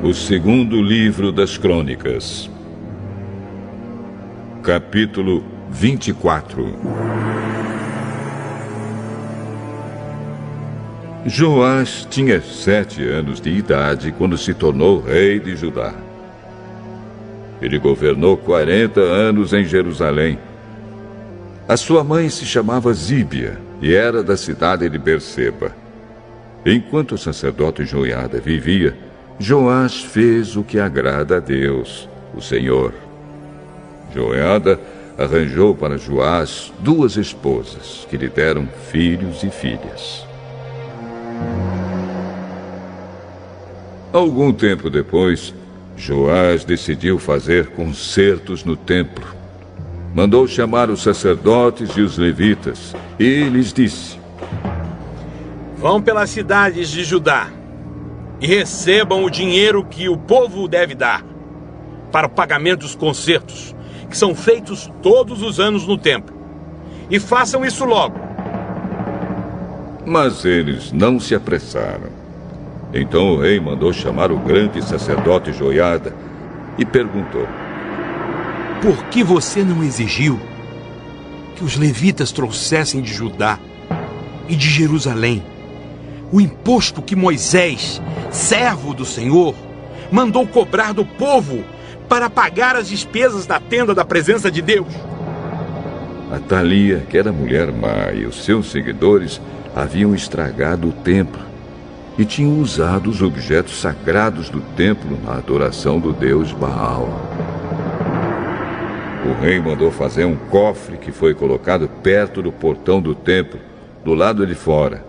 O segundo livro das Crônicas, capítulo 24. Joás tinha 7 anos de idade quando se tornou rei de Judá. Ele governou 40 anos em Jerusalém. A sua mãe se chamava Zíbia e era da cidade de Berseba. Enquanto o sacerdote Joiada vivia, Joás fez o que agrada a Deus, o Senhor. Joiada arranjou para Joás 2 esposas, que lhe deram filhos e filhas. Algum tempo depois, Joás decidiu fazer concertos no templo. Mandou chamar os sacerdotes e os levitas e lhes disse: Vão pelas cidades de Judá e recebam o dinheiro que o povo deve dar para o pagamento dos concertos, que são feitos todos os anos no templo. E façam isso logo. Mas eles não se apressaram. Então o rei mandou chamar o grande sacerdote Joiada e perguntou: Por que você não exigiu que os levitas trouxessem de Judá e de Jerusalém o imposto que Moisés, servo do Senhor, mandou cobrar do povo para pagar as despesas da tenda da presença de Deus? Atalia, que era mulher má, e os seus seguidores haviam estragado o templo e tinham usado os objetos sagrados do templo na adoração do deus Baal. O rei mandou fazer um cofre que foi colocado perto do portão do templo, do lado de fora.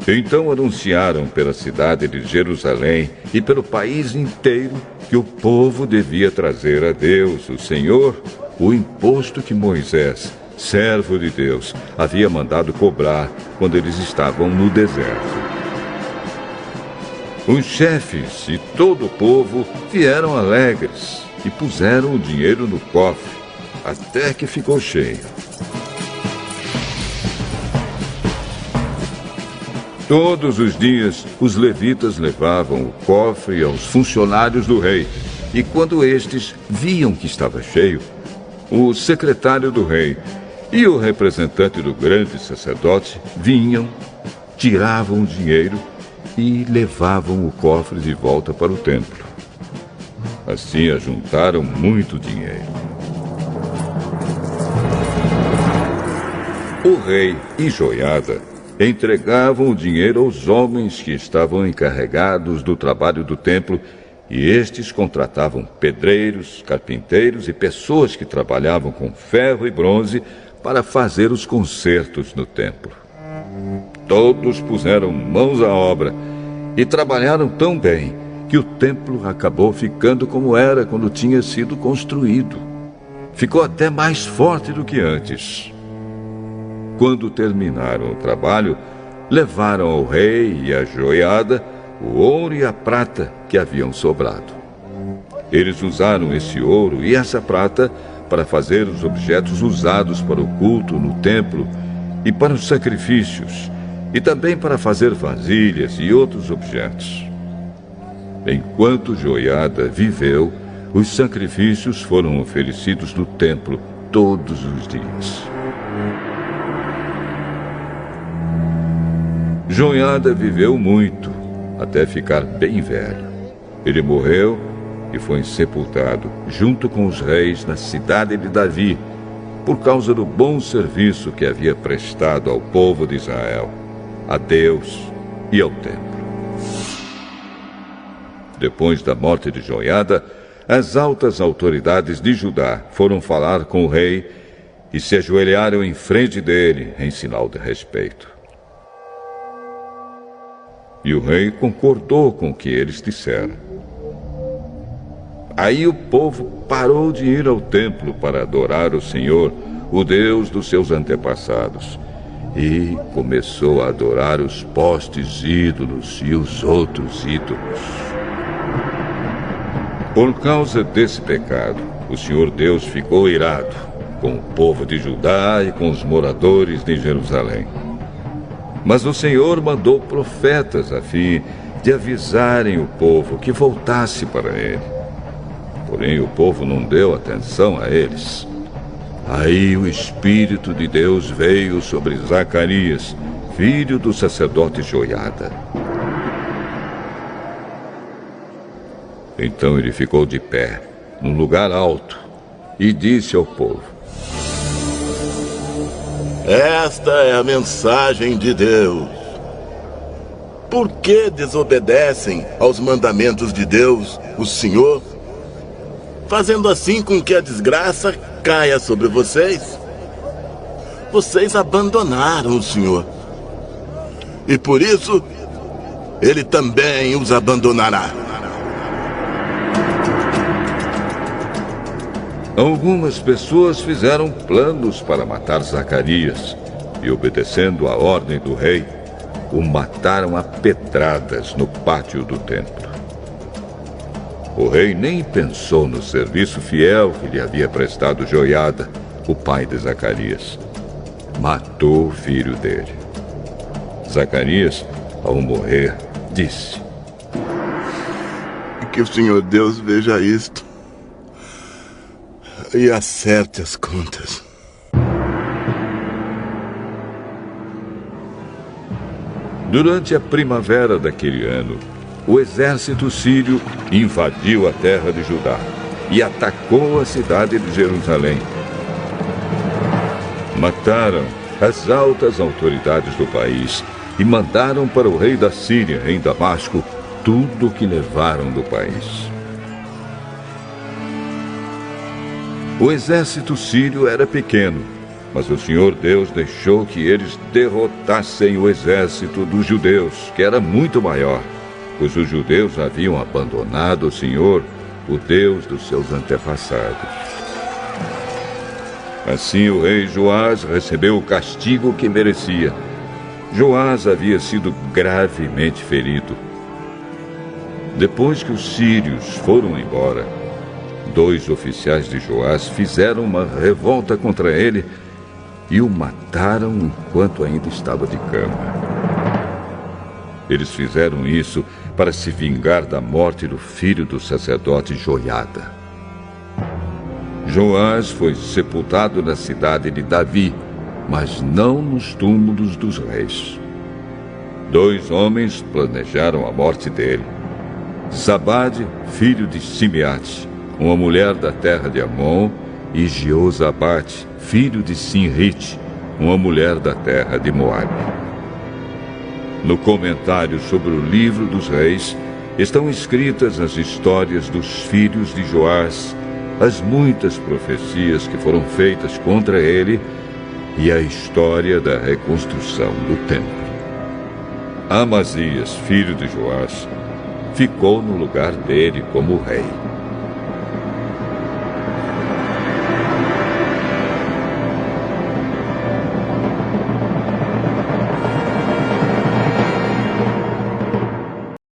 Então anunciaram pela cidade de Jerusalém e pelo país inteiro que o povo devia trazer a Deus, o Senhor, o imposto que Moisés, servo de Deus, havia mandado cobrar quando eles estavam no deserto. Os chefes e todo o povo vieram alegres e puseram o dinheiro no cofre, até que ficou cheio. Todos os dias, os levitas levavam o cofre aos funcionários do rei, e quando estes viam que estava cheio, o secretário do rei e o representante do grande sacerdote vinham, tiravam o dinheiro e levavam o cofre de volta para o templo. Assim ajuntaram muito dinheiro. O rei e Joiada entregavam o dinheiro aos homens que estavam encarregados do trabalho do templo, e estes contratavam pedreiros, carpinteiros e pessoas que trabalhavam com ferro e bronze para fazer os concertos no templo. Todos puseram mãos à obra e trabalharam tão bem que o templo acabou ficando como era quando tinha sido construído. Ficou até mais forte do que antes. Quando terminaram o trabalho, levaram ao rei e à Joiada o ouro e a prata que haviam sobrado. Eles usaram esse ouro e essa prata para fazer os objetos usados para o culto no templo e para os sacrifícios, e também para fazer vasilhas e outros objetos. Enquanto Joiada viveu, os sacrifícios foram oferecidos no templo todos os dias. Joiada viveu muito, até ficar bem velho. Ele morreu e foi sepultado junto com os reis na cidade de Davi, por causa do bom serviço que havia prestado ao povo de Israel, a Deus e ao templo. Depois da morte de Joiada, as altas autoridades de Judá foram falar com o rei e se ajoelharam em frente dele em sinal de respeito. E o rei concordou com o que eles disseram. Aí o povo parou de ir ao templo para adorar o Senhor, o Deus dos seus antepassados, e começou a adorar os postes ídolos e os outros ídolos. Por causa desse pecado, o Senhor Deus ficou irado com o povo de Judá e com os moradores de Jerusalém. Mas o Senhor mandou profetas a fim de avisarem o povo que voltasse para ele. Porém, o povo não deu atenção a eles. Aí o Espírito de Deus veio sobre Zacarias, filho do sacerdote Joiada. Então ele ficou de pé, num lugar alto, e disse ao povo: Esta é a mensagem de Deus. Por que desobedecem aos mandamentos de Deus, o Senhor, fazendo assim com que a desgraça caia sobre vocês? Vocês abandonaram o Senhor, e por isso Ele também os abandonará. Algumas pessoas fizeram planos para matar Zacarias e, obedecendo à ordem do rei, o mataram a pedradas no pátio do templo. O rei nem pensou no serviço fiel que lhe havia prestado Joiada, o pai de Zacarias. Matou o filho dele. Zacarias, ao morrer, disse: Que o Senhor Deus veja isto e acerte as contas. Durante a primavera daquele ano, o exército sírio invadiu a terra de Judá e atacou a cidade de Jerusalém. Mataram as altas autoridades do país e mandaram para o rei da Síria, em Damasco, tudo o que levaram do país. O exército sírio era pequeno, mas o Senhor Deus deixou que eles derrotassem o exército dos judeus, que era muito maior, pois os judeus haviam abandonado o Senhor, o Deus dos seus antepassados. Assim o rei Joás recebeu o castigo que merecia. Joás havia sido gravemente ferido. Depois que os sírios foram embora, 2 oficiais de Joás fizeram uma revolta contra ele e o mataram enquanto ainda estava de cama. Eles fizeram isso para se vingar da morte do filho do sacerdote Joiada. Joás foi sepultado na cidade de Davi, mas não nos túmulos dos reis. 2 homens planejaram a morte dele. Zabade, filho de Simeate, uma mulher da terra de Amon, e Jeozabade, filho de Sinrite, uma mulher da terra de Moabe. No comentário sobre o livro dos reis, estão escritas as histórias dos filhos de Joás, as muitas profecias que foram feitas contra ele e a história da reconstrução do templo. Amazias, filho de Joás, ficou no lugar dele como rei.